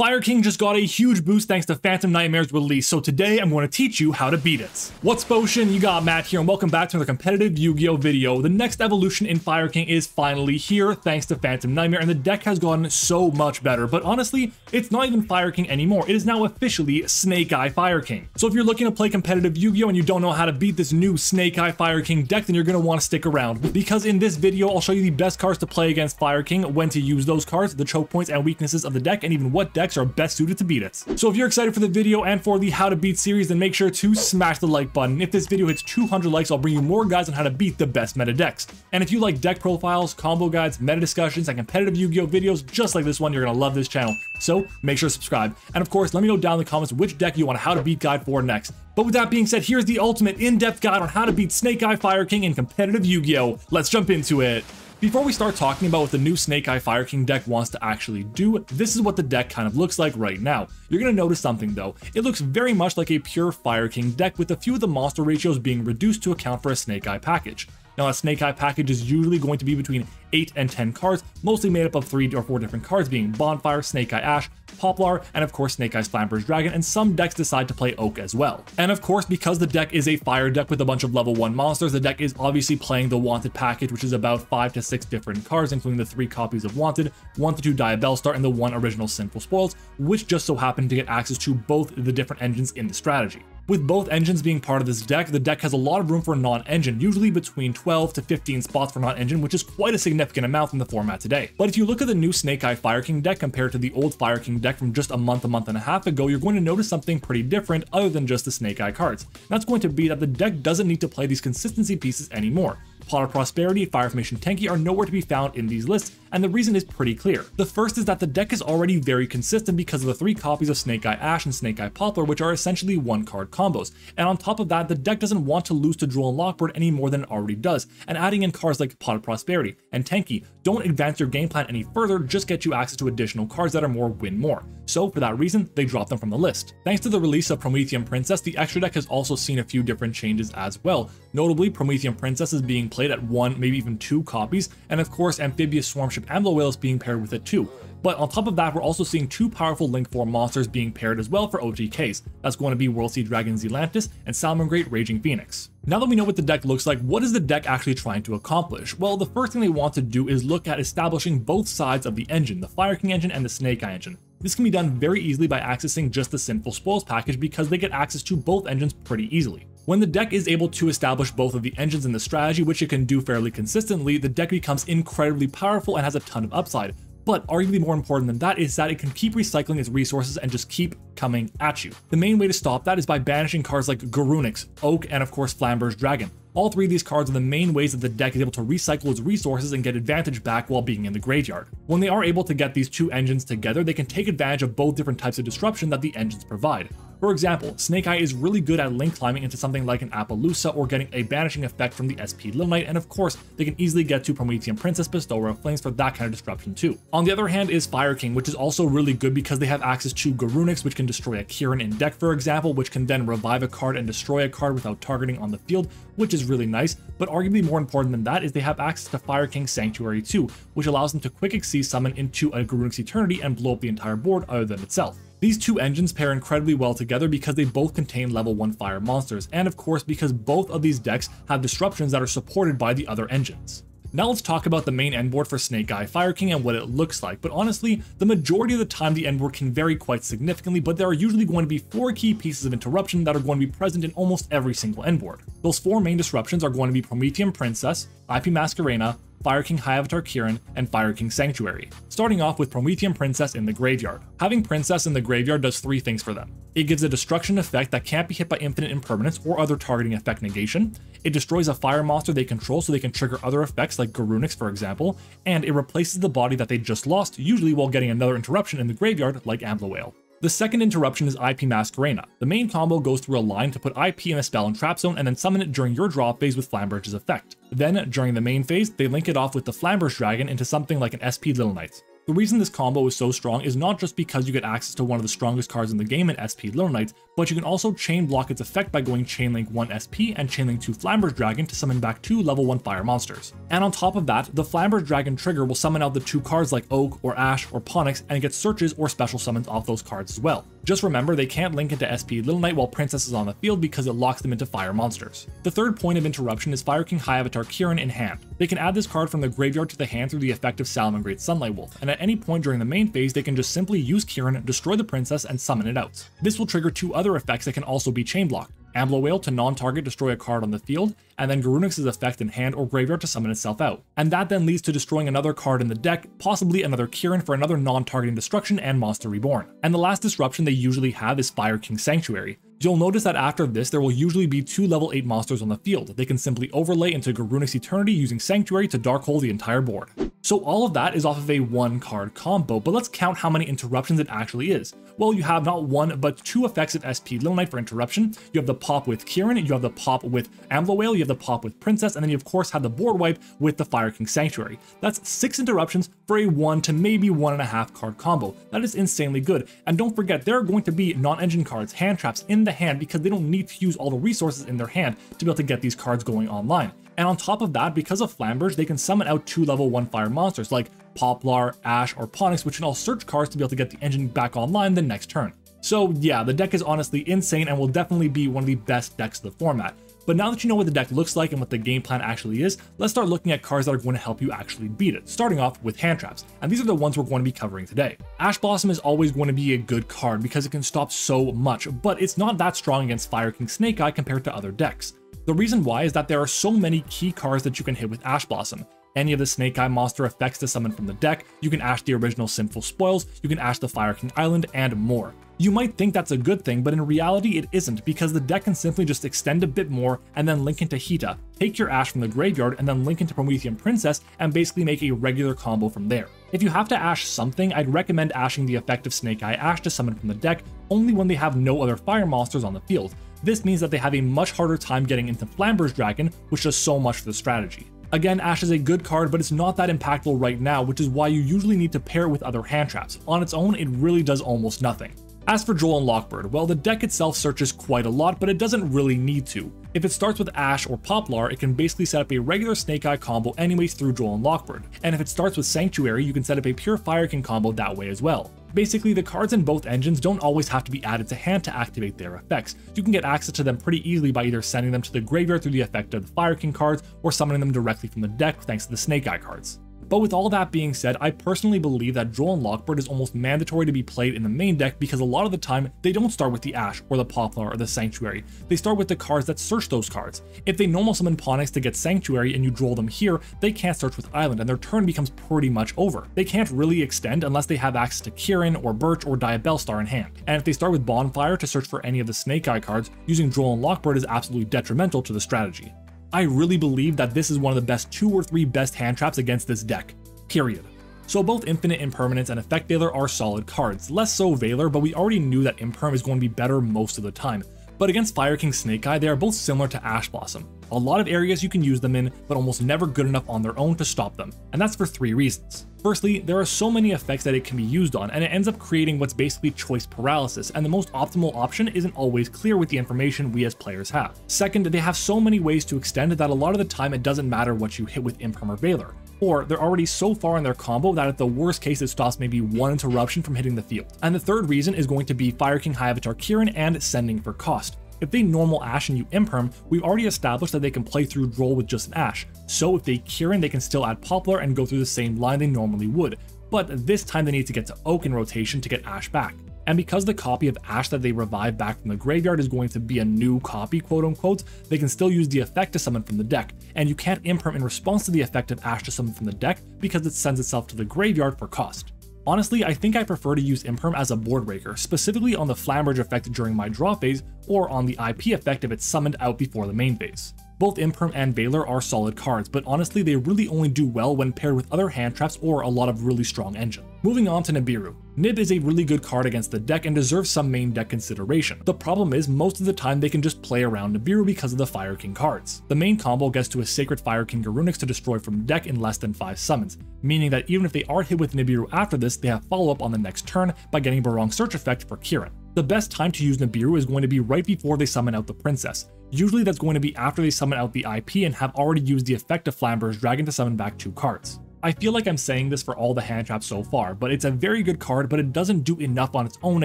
Fire King just got a huge boost thanks to Phantom Nightmare's release, so today I'm going to teach you how to beat it. What's potion? You got Matt here, and welcome back to another competitive Yu-Gi-Oh video. The next evolution in Fire King is finally here thanks to Phantom Nightmare, and the deck has gotten so much better. But honestly, it's not even Fire King anymore. It is now officially Snake Eye Fire King. So if you're looking to play competitive Yu-Gi-Oh and you don't know how to beat this new Snake Eye Fire King deck, then you're going to want to stick around, because in this video I'll show you the best cards to play against Fire King, when to use those cards, the choke points and weaknesses of the deck, and even what decks are best suited to beat it. So if you're excited for the video and for the How to Beat series, then make sure to smash the like button. If this video hits 200 likes, I'll bring you more guides on how to beat the best meta decks. And if you like deck profiles, combo guides, meta discussions, and competitive Yu-Gi-Oh videos just like this one, you're gonna love this channel. So make sure to subscribe. And of course, let me know down in the comments which deck you want a How to Beat guide for next. But with that being said, here's the ultimate in-depth guide on how to beat Snake Eye Fire King in competitive Yu-Gi-Oh. Let's jump into it. Before we start talking about what the new Snake Eye Fire King deck wants to actually do, this is what the deck kind of looks like right now. You're going to notice something though. It looks very much like a pure Fire King deck, with a few of the monster ratios being reduced to account for a Snake Eye package. Now, a Snake Eye package is usually going to be between 8 and 10 cards, mostly made up of 3 or 4 different cards, being Bonfire, Snake Eye Ash, Poplar, and of course Snake Eye's Flamber's Dragon, and some decks decide to play Oak as well. And of course, because the deck is a fire deck with a bunch of level 1 monsters, the deck is obviously playing the Wanted package, which is about 5 to 6 different cards, including the 3 copies of Wanted, 1 to 2 Diabellstar, and the 1 original Sinful Spoils, which just so happen to get access to both the different engines in the strategy. With both engines being part of this deck, the deck has a lot of room for non-engine, usually between 12 to 15 spots for non-engine, which is quite a significant amount in the format today. But if you look at the new Snake Eye Fire King deck compared to the old Fire King deck from just a month and a half ago, you're going to notice something pretty different other than just the Snake Eye cards. And that's going to be that the deck doesn't need to play these consistency pieces anymore. Pot of Prosperity, Fire Formation Tenki are nowhere to be found in these lists, and the reason is pretty clear. The first is that the deck is already very consistent because of the 3 copies of Snake Eye Ash and Snake Eye Poplar, which are essentially 1-card combos. And on top of that, the deck doesn't want to lose to Droll and Lockbird any more than it already does, and adding in cards like Pot of Prosperity and Tenki don't advance your game plan any further, just get you access to additional cards that are more win more. So for that reason, they dropped them from the list. Thanks to the release of Promethean Princess, the extra deck has also seen a few different changes as well. Notably, Promethean Princess is being played at 1, maybe even 2 copies, and of course Amphibious Swarmship Amlo Whale is being paired with it too. But on top of that, we're also seeing 2 powerful Link 4 monsters being paired as well for OTKs. That's going to be World Sea Dragon Zealantis and Salamangreat Raging Phoenix. Now that we know what the deck looks like, what is the deck actually trying to accomplish? Well, the first thing they want to do is look at establishing both sides of the engine, the Fire King engine and the Snake Eye engine. This can be done very easily by accessing just the Sinful Spoils package, because they get access to both engines pretty easily. When the deck is able to establish both of the engines in the strategy, which it can do fairly consistently, the deck becomes incredibly powerful and has a ton of upside. But arguably more important than that is that it can keep recycling its resources and just keep coming at you. The main way to stop that is by banishing cards like Garunix, Oak, and of course Flamber's Dragon. All 3 of these cards are the main ways that the deck is able to recycle its resources and get advantage back while being in the graveyard. When they are able to get these 2 engines together, they can take advantage of both different types of disruption that the engines provide. For example, Snake Eye is really good at link climbing into something like an Appaloosa or getting a banishing effect from the SP Little Knight, and of course, they can easily get to Promethean Princess, Bestower of Flames for that kind of disruption too. On the other hand is Fire King, which is also really good because they have access to Garunix, which can destroy a Kirin in deck for example, which can then revive a card and destroy a card without targeting on the field, which is really nice. But arguably more important than that is they have access to Fire King Sanctuary too, which allows them to quick Xyz summon into a Garunix Eternity and blow up the entire board other than itself. These 2 engines pair incredibly well together because they both contain level 1 fire monsters, and of course because both of these decks have disruptions that are supported by the other engines. Now let's talk about the main endboard for Snake Eye Fire King and what it looks like. But honestly, the majority of the time the endboard can vary quite significantly, but there are usually going to be 4 key pieces of interruption that are going to be present in almost every single endboard. Those 4 main disruptions are going to be Promethean Princess, IP Masquerena, Fire King High Avatar Kirin, and Fire King Sanctuary. Starting off with Promethean Princess in the graveyard. Having Princess in the graveyard does 3 things for them. It gives a destruction effect that can't be hit by infinite impermanence or other targeting effect negation. It destroys a fire monster they control so they can trigger other effects like Garunix for example, and it replaces the body that they just lost, usually while getting another interruption in the graveyard like Amlo Whale. The second interruption is IP Masquerena. The main combo goes through a line to put IP in a spell and trap zone and then summon it during your draw phase with Flamberge's effect. Then, during the main phase, they link it off with the Flamberge Dragon into something like an SP Little Knight. The reason this combo is so strong is not just because you get access to one of the strongest cards in the game in SP Little Knights, but you can also chain block its effect by going Chainlink 1 SP and Chainlink 2 Flamber's Dragon to summon back 2 level 1 fire monsters. And on top of that, the Flamber's Dragon trigger will summon out the 2 cards like Oak or Ash or Ponix and get searches or special summons off those cards as well. Just remember, they can't link into SP Little Knight while Princess is on the field because it locks them into fire monsters. The third point of interruption is Fire King High Avatar Kirin in hand. They can add this card from the graveyard to the hand through the effect of Salamangreat Sunlight Wolf, and at any point during the main phase they can just simply use Kirin, destroy the princess, and summon it out. This will trigger 2 other effects that can also be chain blocked. Ambler Whale to non-target destroy a card on the field, and then Garunix's effect in hand or graveyard to summon itself out. And that then leads to destroying another card in the deck, possibly another Kirin for another non-targeting destruction and Monster Reborn. And the last disruption they usually have is Fire King Sanctuary. You'll notice that after this there will usually be 2 level 8 monsters on the field. They can simply overlay into Garunix Eternity using Sanctuary to Darkhold the entire board. So all of that is off of a 1-card combo, but let's count how many interruptions it actually is. Well, you have not 1, but 2 effects of SP Little Knight for interruption. You have the pop with Kirin, you have the pop with Ambler Whale, you have the pop with Princess, and then you of course have the board wipe with the Fire King Sanctuary. That's 6 interruptions for a 1 to maybe 1.5 card combo. That is insanely good. And don't forget, there are going to be non-engine cards, hand traps in the hand because they don't need to use all the resources in their hand to be able to get these cards going online. And on top of that, because of Flamberge, they can summon out 2 level 1 fire monsters like Poplar, Ash, or Ponix, which can all search cards to be able to get the engine back online the next turn. So yeah, the deck is honestly insane and will definitely be one of the best decks of the format. But now that you know what the deck looks like and what the game plan actually is, let's start looking at cards that are going to help you actually beat it, starting off with Handtraps, and these are the ones we're going to be covering today. Ash Blossom is always going to be a good card because it can stop so much, but it's not that strong against Fire King Snake Eye compared to other decks. The reason why is that there are so many key cards that you can hit with Ash Blossom. Any of the Snake Eye monster effects to summon from the deck, you can Ash the original Sinful Spoils, you can Ash the Fire King Island, and more. You might think that's a good thing, but in reality it isn't, because the deck can simply just extend a bit more and then link into Hita, take your Ash from the graveyard and then link into Promethean Princess and basically make a regular combo from there. If you have to Ash something, I'd recommend ashing the effect of Snake Eye Ash to summon from the deck only when they have no other fire monsters on the field. This means that they have a much harder time getting into Flamber's Dragon, which does so much for the strategy. Again, Ash is a good card, but it's not that impactful right now, which is why you usually need to pair it with other hand traps. On its own, it really does almost nothing. As for Joel and Lockbird, well, the deck itself searches quite a lot, but it doesn't really need to. If it starts with Ash or Poplar, it can basically set up a regular Snake Eye combo anyways through Joel and Lockbird, and if it starts with Sanctuary, you can set up a pure Fire King combo that way as well. Basically, the cards in both engines don't always have to be added to hand to activate their effects. You can get access to them pretty easily by either sending them to the graveyard through the effect of the Fire King cards, or summoning them directly from the deck thanks to the Snake Eye cards. But with all that being said, I personally believe that Joel and Lockbird is almost mandatory to be played in the main deck because a lot of the time, they don't start with the Ash or the Poplar or the Sanctuary. They start with the cards that search those cards. If they normal summon Ponix to get Sanctuary and you draw them here, they can't search with Island and their turn becomes pretty much over. They can't really extend unless they have access to Kirin or Birch or Diabellstar in hand. And if they start with Bonfire to search for any of the Snake Eye cards, using Joel and Lockbird is absolutely detrimental to the strategy. I really believe that this is one of the best 2 or 3 best hand traps against this deck. Period. So both Infinite Impermanence and Effect Veiler are solid cards, less so Veiler, but we already knew that Imperm is going to be better most of the time. But against Fire King Snake Eye, they are both similar to Ash Blossom. A lot of areas you can use them in, but almost never good enough on their own to stop them, and that's for 3 reasons. Firstly, there are so many effects that it can be used on, and it ends up creating what's basically choice paralysis, and the most optimal option isn't always clear with the information we as players have. Second, they have so many ways to extend that a lot of the time it doesn't matter what you hit with Imperm or Veiler. Or they're already so far in their combo that at the worst case it stops maybe 1 interruption from hitting the field. And the third reason is going to be Fire King High Avatar Kirin and Sending for cost. If they normal Ash and you Imperm, we've already established that they can play through Droll with just an Ash, so if they Kirin they can still add Poplar and go through the same line they normally would, but this time they need to get to Oak in rotation to get Ash back. And because the copy of Ash that they revive back from the graveyard is going to be a new copy, quote unquote, they can still use the effect to summon from the deck, and you can't Imperm in response to the effect of Ash to summon from the deck because it sends itself to the graveyard for cost. Honestly, I think I prefer to use Imperm as a board breaker, specifically on the Flamberge effect during my draw phase, or on the IP effect if it's summoned out before the main phase. Both Imperm and Valor are solid cards, but honestly they really only do well when paired with other hand traps or a lot of really strong engine. Moving on to Nibiru. Nib is a really good card against the deck and deserves some main deck consideration. The problem is most of the time they can just play around Nibiru because of the Fire King cards. The main combo gets to a Sacred Fire King Garunix to destroy from deck in less than 5 summons, meaning that even if they are hit with Nibiru after this, they have follow-up on the next turn by getting Barong Search effect for Kirin. The best time to use Nibiru is going to be right before they summon out the Princess. Usually that's going to be after they summon out the IP and have already used the effect of Flamber's Dragon to summon back 2 cards. I feel like I'm saying this for all the hand traps so far, but it's a very good card, but it doesn't do enough on its own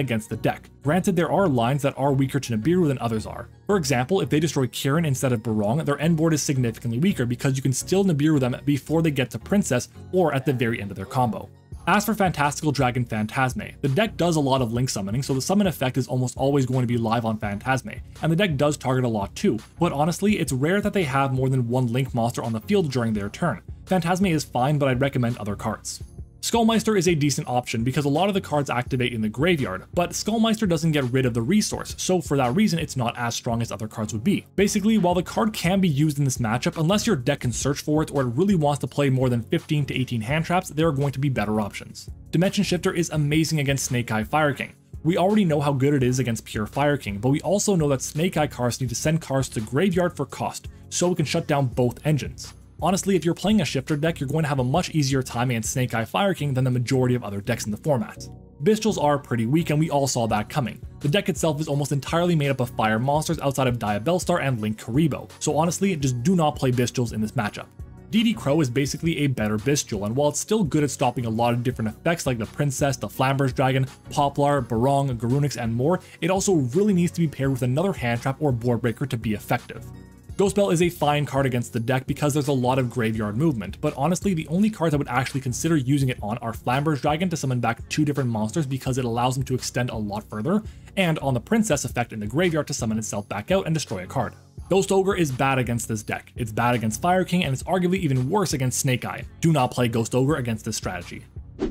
against the deck. Granted, there are lines that are weaker to Nibiru than others are. For example, if they destroy Kirin instead of Barong, their end board is significantly weaker because you can still Nibiru them before they get to Princess or at the very end of their combo. As for Fantastical Dragon Phantasme, the deck does a lot of link summoning, so the summon effect is almost always going to be live on Phantasme, and the deck does target a lot too, but honestly, it's rare that they have more than one link monster on the field during their turn. Phantasme is fine, but I'd recommend other cards. Skullmeister is a decent option because a lot of the cards activate in the graveyard, but Skullmeister doesn't get rid of the resource, so for that reason it's not as strong as other cards would be. Basically, while the card can be used in this matchup, unless your deck can search for it or it really wants to play more than 15 to 18 hand traps, there are going to be better options. Dimension Shifter is amazing against Snake Eye Fire King. We already know how good it is against pure Fire King, but we also know that Snake Eye cards need to send cards to graveyard for cost, so it can shut down both engines. Honestly, if you're playing a shifter deck, you're going to have a much easier time against Snake Eye Fire King than the majority of other decks in the format. Bestials are pretty weak, and we all saw that coming. The deck itself is almost entirely made up of fire monsters outside of Diabellstar and Link Karibo, so honestly, just do not play Bestials in this matchup. DD Crow is basically a better Bestial, and while it's still good at stopping a lot of different effects like the Princess, the Flamber's Dragon, Poplar, Barong, Garunix, and more, it also really needs to be paired with another hand trap or board breaker to be effective. Ghostbell is a fine card against the deck because there's a lot of graveyard movement, but honestly the only cards I would actually consider using it on are Flamber's Dragon to summon back 2 different monsters because it allows them to extend a lot further, and on the Princess effect in the graveyard to summon itself back out and destroy a card. Ghost Ogre is bad against this deck. It's bad against Fire King, and it's arguably even worse against Snake Eye. Do not play Ghost Ogre against this strategy.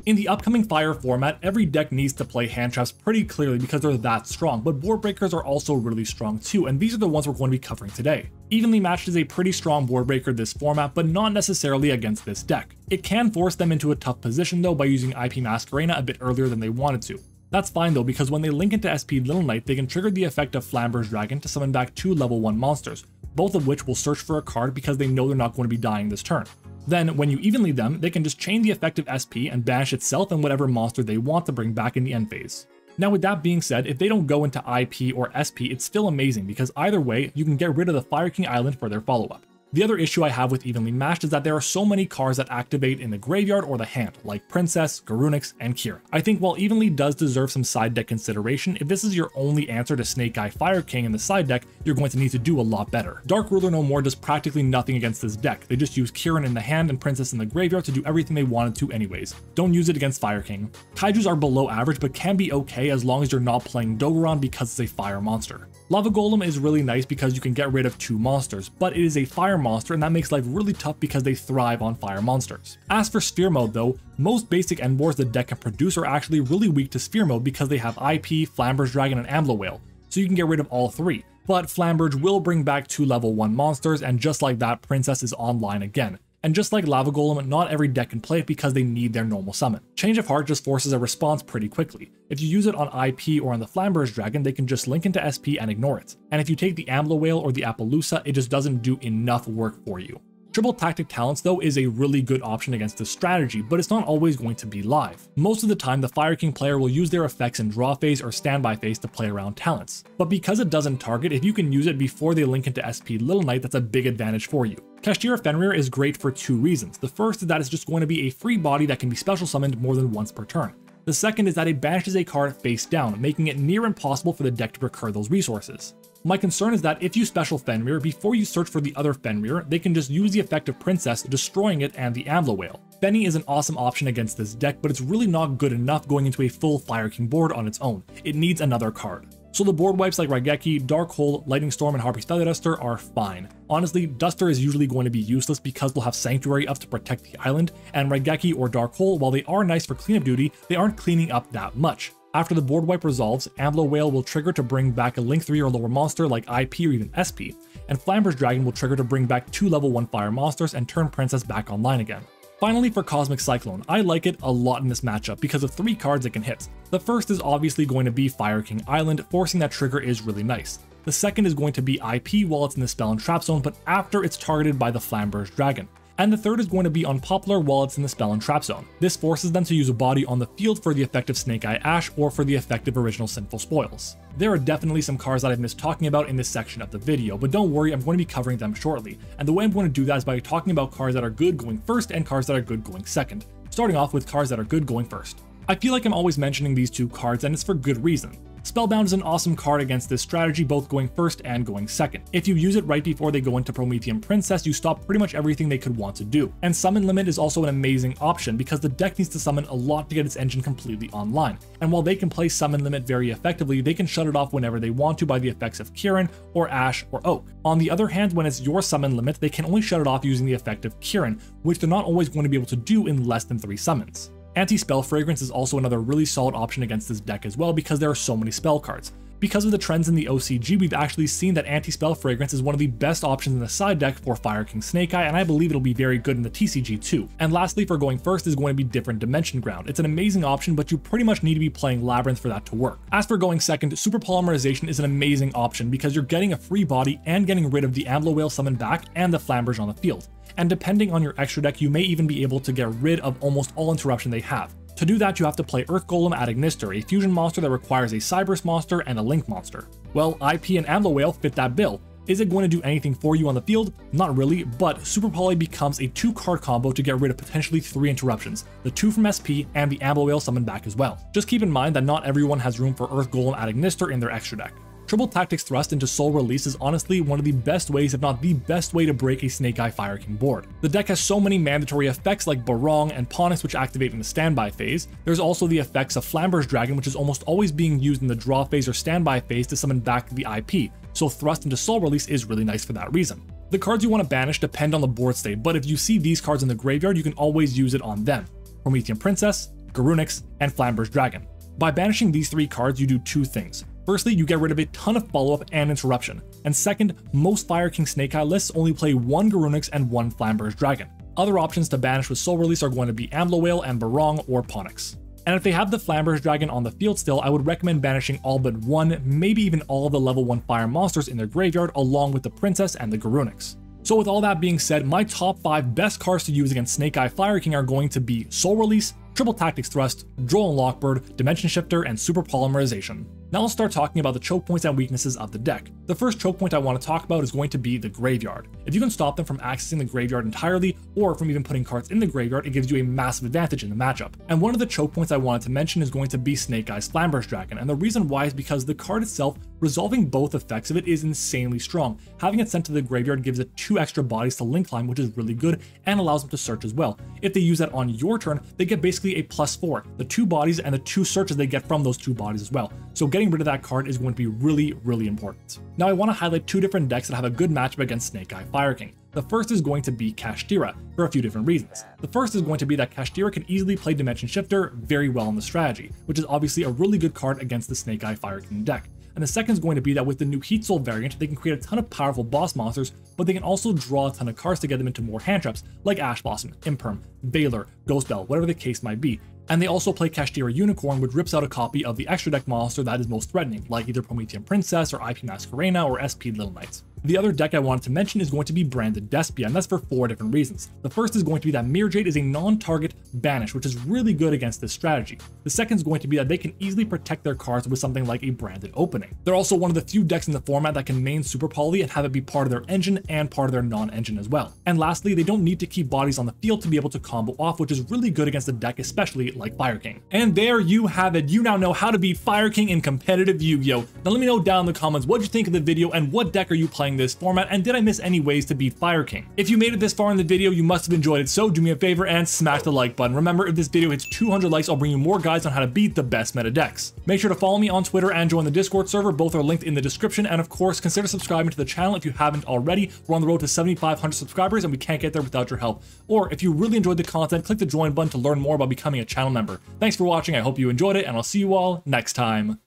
In the upcoming Fire format, every deck needs to play hand traps pretty clearly because they're that strong, but board breakers are also really strong too, and these are the ones we're going to be covering today. Evenly Matched is a pretty strong board breaker this format, but not necessarily against this deck. It can force them into a tough position though by using IP Masquerena a bit earlier than they wanted to. That's fine though, because when they link into SP Little Knight, they can trigger the effect of Flamber's Dragon to summon back 2 level 1 monsters, both of which will search for a card because they know they're not going to be dying this turn. Then, when you evenly them, they can just chain the effective SP and banish itself and whatever monster they want to bring back in the end phase. Now with that being said, if they don't go into IP or SP, it's still amazing because either way, you can get rid of the Fire King Island for their follow-up. The other issue I have with Evenly Matched is that there are so many cards that activate in the graveyard or the hand, like Princess, Garunix, and Kirin. I think while Evenly does deserve some side deck consideration, if this is your only answer to Snake Eye Fire King in the side deck, you're going to need to do a lot better. Dark Ruler No More does practically nothing against this deck. They just use Kirin in the hand and Princess in the graveyard to do everything they wanted to anyways. Don't use it against Fire King. Kaijus are below average but can be okay as long as you're not playing Dogoron because it's a fire monster. Lava Golem is really nice because you can get rid of 2 monsters, but it is a fire monster and that makes life really tough because they thrive on fire monsters. As for Sphere Mode though, most basic end boards the deck can produce are actually really weak to Sphere Mode because they have IP, Flamber's Dragon, and Ambler Whale, so you can get rid of all 3. But Flamberge will bring back 2 level 1 monsters, and just like that, Princess is online again. And just like Lava Golem, not every deck can play it because they need their normal summon. Change of Heart just forces a response pretty quickly. If you use it on IP or on the Flamber's Dragon, they can just link into SP and ignore it. And if you take the Ambler Whale or the Appaloosa, it just doesn't do enough work for you. Triple Tactic Talents though is a really good option against this strategy, but it's not always going to be live. Most of the time, the Fire King player will use their effects in draw phase or standby phase to play around talents. But because it doesn't target, if you can use it before they link into SP Little Knight, that's a big advantage for you. Kashtira Fenrir is great for 2 reasons. The first is that it's just going to be a free body that can be special summoned more than once per turn. The second is that it banishes a card face down, making it near impossible for the deck to recur those resources. My concern is that if you special Fenrir, before you search for the other Fenrir, they can just use the effect of Princess, destroying it and the Ambler Whale. Fenny is an awesome option against this deck, but it's really not good enough going into a full Fire King board on its own. It needs another card. So the board wipes like Raigeki, Dark Hole, Lightning Storm, and Harpy's Feather Duster are fine. Honestly, Duster is usually going to be useless because they'll have Sanctuary up to protect the island, and Raigeki or Dark Hole, while they are nice for cleanup duty, they aren't cleaning up that much. After the board wipe resolves, Ambler Whale will trigger to bring back a Link 3 or lower monster like IP or even SP, and Flamber's Dragon will trigger to bring back 2 level 1 fire monsters and turn Princess back online again. Finally, for Cosmic Cyclone, I like it a lot in this matchup because of 3 cards it can hit. The first is obviously going to be Fire King Island, forcing that trigger is really nice. The second is going to be IP while it's in the spell and trap zone, but after it's targeted by the Flamber's Dragon. And the third is going to be Unpopular while it's in the spell and trap zone. This forces them to use a body on the field for the effective Snake Eye Ash or for the effective original Sinful Spoils. There are definitely some cards that I've missed talking about in this section of the video, but don't worry, I'm going to be covering them shortly. And the way I'm going to do that is by talking about cards that are good going first and cards that are good going second. Starting off with cards that are good going first. I feel like I'm always mentioning these 2 cards, and it's for good reason. Spellbound is an awesome card against this strategy, both going first and going second. If you use it right before they go into Promethean Princess, you stop pretty much everything they could want to do. And Summon Limit is also an amazing option because the deck needs to summon a lot to get its engine completely online. And while they can play Summon Limit very effectively, they can shut it off whenever they want to by the effects of Kirin, or Ash, or Oak. On the other hand, when it's your Summon Limit, they can only shut it off using the effect of Kirin, which they're not always going to be able to do in less than 3 summons. Anti-Spell Fragrance is also another really solid option against this deck as well because there are so many spell cards. Because of the trends in the OCG, we've actually seen that Anti-Spell Fragrance is one of the best options in the side deck for Fire King Snake Eye, and I believe it'll be very good in the TCG too. And lastly, for going first is going to be Different Dimension Ground. It's an amazing option, but you pretty much need to be playing Labyrinth for that to work. As for going second, Super Polymerization is an amazing option because you're getting a free body and getting rid of the Ambler Whale summon back and the Flamberge on the field. And depending on your extra deck, you may even be able to get rid of almost all interruption they have. To do that, you have to play Earth Golem at Ignister, a fusion monster that requires a Cyberse monster and a Link monster. Well, IP and Ambler Whale fit that bill. Is it going to do anything for you on the field? Not really, but Super Poly becomes a 2-card combo to get rid of potentially 3 interruptions, the 2 from SP and the Ambler Whale summon back as well. Just keep in mind that not everyone has room for Earth Golem at Ignister in their extra deck. Triple Tactics Thrust into Soul Release is honestly one of the best ways, if not the best way, to break a Snake Eye Fire King board. The deck has so many mandatory effects like Barong and Ponix, which activate in the standby phase. There's also the effects of Flamber's Dragon, which is almost always being used in the draw phase or standby phase to summon back the IP, so Thrust into Soul Release is really nice for that reason. The cards you want to banish depend on the board state, but if you see these cards in the graveyard, you can always use it on them. Promethean Princess, Garunix, and Flamber's Dragon. By banishing these 3 cards, you do 2 things. Firstly, you get rid of a ton of follow-up and interruption. And second, most Fire King Snake Eye lists only play 1 Garunix and 1 Flamber's Dragon. Other options to banish with Soul Release are going to be Ambler Whale and Barong or Ponix. And if they have the Flamber's Dragon on the field still, I would recommend banishing all but 1, maybe even all of the level 1 fire monsters in their graveyard along with the Princess and the Garunix. So with all that being said, my top 5 best cards to use against Snake Eye Fire King are going to be Soul Release, Triple Tactics Thrust, Droll and Lockbird, Dimension Shifter, and Super Polymerization. Now let's start talking about the choke points and weaknesses of the deck. The first choke point I want to talk about is going to be the graveyard. If you can stop them from accessing the graveyard entirely, or from even putting cards in the graveyard, it gives you a massive advantage in the matchup. And one of the choke points I wanted to mention is going to be Snake Eye's Flamber's Dragon, and the reason why is because the card itself, resolving both effects of it, is insanely strong. Having it sent to the graveyard gives it 2 extra bodies to link climb, which is really good, and allows them to search as well. If they use that on your turn, they get basically a +4, the 2 bodies and the 2 searches they get from those 2 bodies as well. So getting rid of that card is going to be really important. Now I want to highlight 2 different decks that have a good matchup against Snake Eye Fire King. The first is going to be Kashtira for a few different reasons. The first is going to be that Kashtira can easily play Dimension Shifter very well in the strategy, which is obviously a really good card against the Snake Eye Fire King deck. And the second is going to be that with the new Heat Soul variant, they can create a ton of powerful boss monsters, but they can also draw a ton of cards to get them into more hand traps, like Ash Blossom, Imperm, Veiler, Ghost Bell, whatever the case might be. And they also play Kashtira Unicorn, which rips out a copy of the extra deck monster that is most threatening, like either Promethean Princess or IP Masquerena or SP Little Knights. The other deck I wanted to mention is going to be Branded Despia, and that's for 4 different reasons. The first is going to be that Mirror Jade is a non-target banish, which is really good against this strategy. The second is going to be that they can easily protect their cards with something like a Branded Opening. They're also one of the few decks in the format that can main Super Poly and have it be part of their engine and part of their non-engine as well. And lastly, they don't need to keep bodies on the field to be able to combo off, which is really good against a deck especially like Fire King. And there you have it. You now know how to beat Fire King in competitive Yu-Gi-Oh! Now let me know down in the comments what you think of the video and what deck are you playing this format, and did I miss any ways to beat Fire King? If you made it this far in the video, you must have enjoyed it, so do me a favor and smash the like button. Remember, if this video hits 200 likes, I'll bring you more guides on how to beat the best meta decks. Make sure to follow me on Twitter and join the Discord server. Both are linked in the description, and of course, consider subscribing to the channel if you haven't already. We're on the road to 7,500 subscribers, and we can't get there without your help. Or if you really enjoyed the content, click the join button to learn more about becoming a channel member. Thanks for watching, I hope you enjoyed it, and I'll see you all next time.